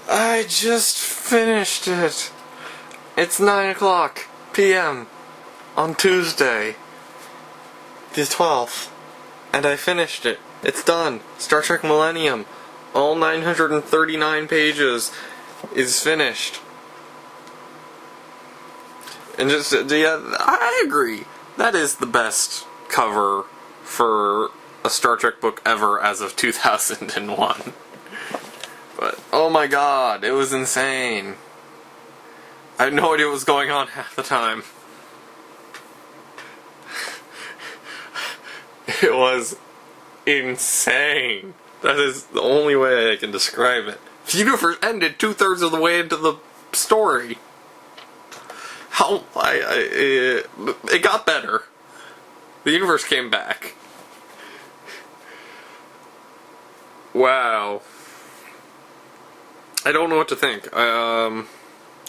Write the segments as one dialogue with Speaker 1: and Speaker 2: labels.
Speaker 1: I just finished it. It's 9 o'clock p.m. on Tuesday, the 12th, and I finished it. It's done. Star Trek Millennium, all 939 pages, is finished. And just, yeah, I agree. That is the best cover for a Star Trek book ever as of 2001. But, oh my god, it was insane. I had no idea what was going on half the time. It was insane. That is the only way I can describe it. The universe ended 2/3 of the way into the story. It got better. The universe came back. Wow. I don't know what to think.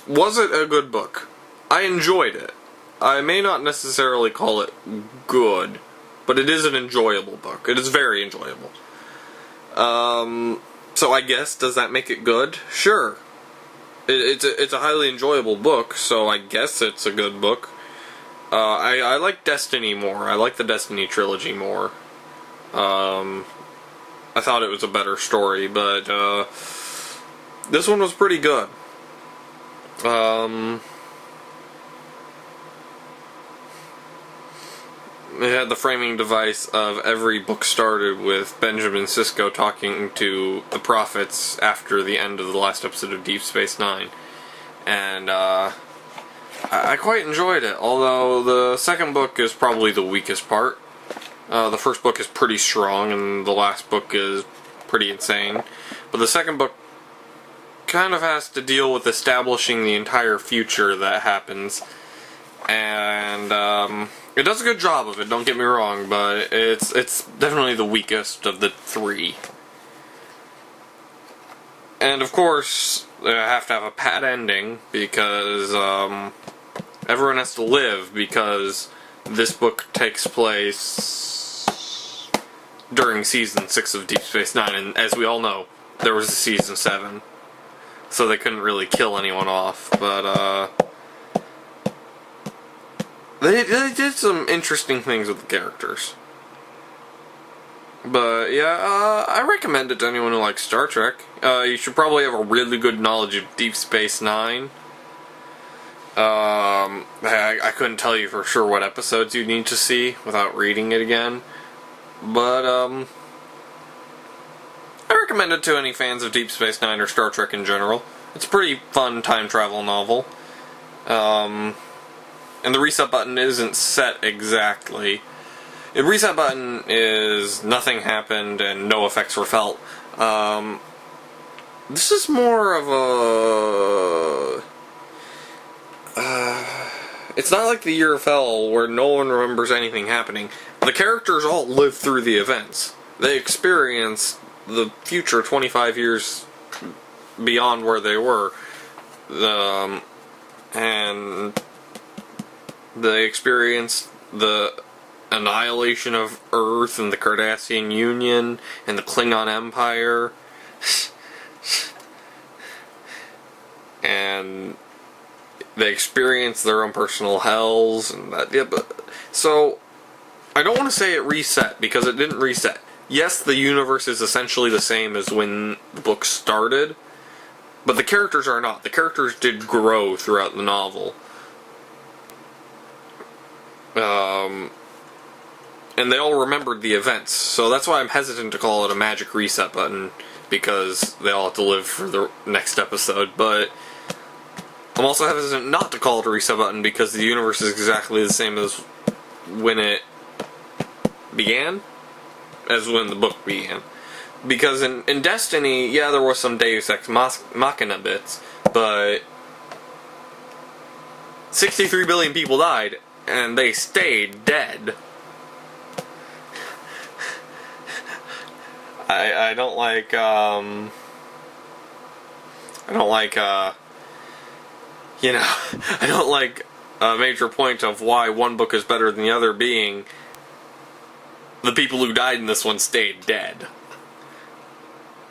Speaker 1: Was it a good book? I enjoyed it. I may not necessarily call it good, but it is an enjoyable book. It is very enjoyable. So I guess, does that make it good? Sure. It's a highly enjoyable book, so I guess it's a good book. I like Destiny more. I like the Destiny trilogy more. I thought it was a better story, but this one was pretty good. It had the framing device of every book started with Benjamin Sisko talking to the prophets after the end of the last episode of Deep Space Nine. And I quite enjoyed it, although the second book is probably the weakest part. The first book is pretty strong, and the last book is pretty insane. But the second book kind of has to deal with establishing the entire future that happens. And it does a good job of it, don't get me wrong, but it's definitely the weakest of the three. And of course, they have to have a pat ending, because everyone has to live, because this book takes place during Season 6 of Deep Space Nine, and as we all know, there was a Season 7, so they couldn't really kill anyone off, but They did some interesting things with the characters. But, yeah, I recommend it to anyone who likes Star Trek. You should probably have a really good knowledge of Deep Space Nine. I couldn't tell you for sure what episodes you need to see without reading it again. But, I recommend it to any fans of Deep Space Nine or Star Trek in general. It's a pretty fun time travel novel. And the reset button isn't set exactly. The reset button is nothing happened and no effects were felt. This is more of a... it's not like the Year of Hell where no one remembers anything happening. The characters all live through the events. They experience the future 25 years beyond where they were. And they experienced the annihilation of Earth and the Cardassian Union and the Klingon Empire. And they experienced their own personal hells and that. Yeah, but so I don't want to say it reset, because it didn't reset. Yes, the universe is essentially the same as when the book started, but the characters are not. The characters did grow throughout the novel. And they all remembered the events, so that's why I'm hesitant to call it a magic reset button, because they all have to live for the next episode, but I'm also hesitant not to call it a reset button, because the universe is exactly the same as when it began, as when the book began. Because in Destiny, yeah, there was some Deus Ex Machina bits, but 63 billion people died, and they stayed dead. I don't like, I don't like a major point of why one book is better than the other being the people who died in this one stayed dead.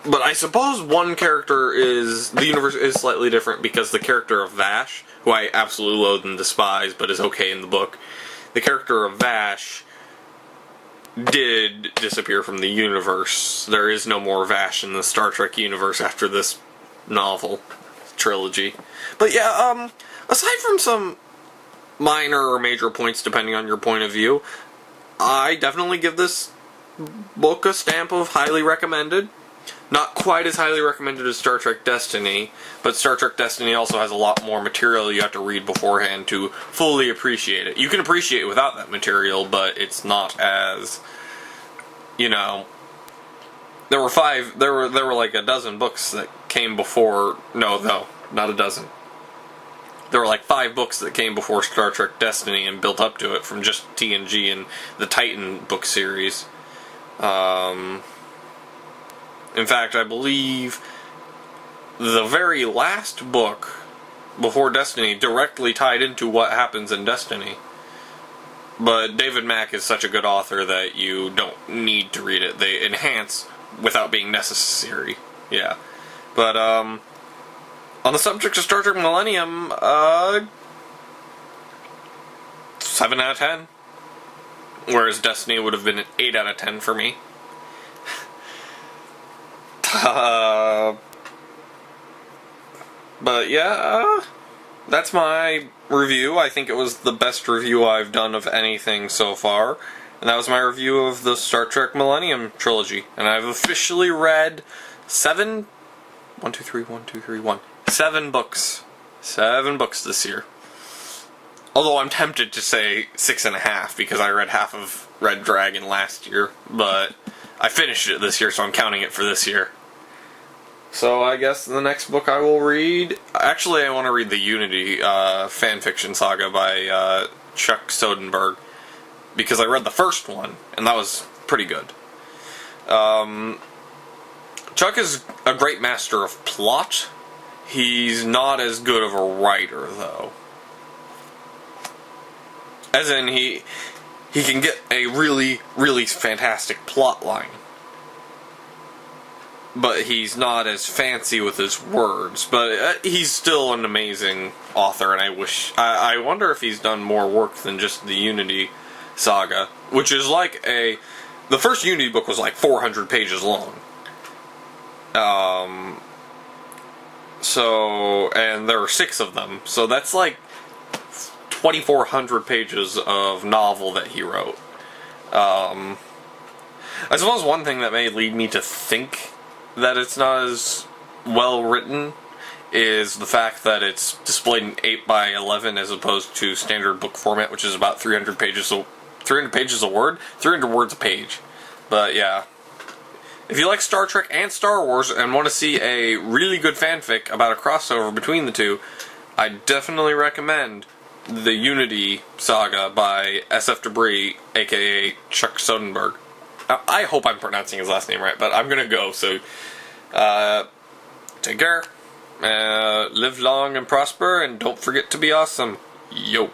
Speaker 1: But I suppose one character is... The universe is slightly different because the character of Vash, who I absolutely loathe and despise, but is okay in the book, the character of Vash did disappear from the universe. There is no more Vash in the Star Trek universe after this novel trilogy. But yeah, aside from some minor or major points depending on your point of view, I definitely give this book a stamp of highly recommended. Not quite as highly recommended as Star Trek Destiny, but Star Trek Destiny also has a lot more material you have to read beforehand to fully appreciate it. You can appreciate it without that material, but it's not as, you know... There were like a dozen books that came before... No, not a dozen. There were like 5 books that came before Star Trek Destiny and built up to it from just TNG and the Titan book series. In fact, I believe the very last book before Destiny directly tied into what happens in Destiny. But David Mack is such a good author that you don't need to read it. They enhance without being necessary. Yeah. But, on the subject of Star Trek Millennium, 7 out of 10. Whereas Destiny would have been an 8 out of 10 for me. But yeah, that's my review. I think it was the best review I've done of anything so far. And that was my review of the Star Trek Millennium trilogy. And I've officially read 7 books. 7 books this year. Although I'm tempted to say 6.5 because I read half of Red Dragon last year. But I finished it this year, so I'm counting it for this year. So I guess the next book I will read... Actually, I want to read the Unity fanfiction saga by Chuck Soderbergh. Because I read the first one, and that was pretty good. Chuck is a great master of plot. He's not as good of a writer, though. As in, he can get a really, really fantastic plot line. But he's not as fancy with his words. But he's still an amazing author, and I wonder if he's done more work than just the Unity saga, which is like the first Unity book was like 400 pages long. And there were 6 of them, so that's like 2,400 pages of novel that he wrote. I suppose one thing that may lead me to think that it's not as well written is the fact that it's displayed in 8x11 as opposed to standard book format, which is about 300 pages a word, 300 words a page. But yeah, if you like Star Trek and Star Wars and want to see a really good fanfic about a crossover between the two, I definitely recommend the Unity saga by SF Debris, aka Chuck Soderbergh. I hope I'm pronouncing his last name right, but I'm gonna go, so take care, live long and prosper, and don't forget to be awesome. Yo.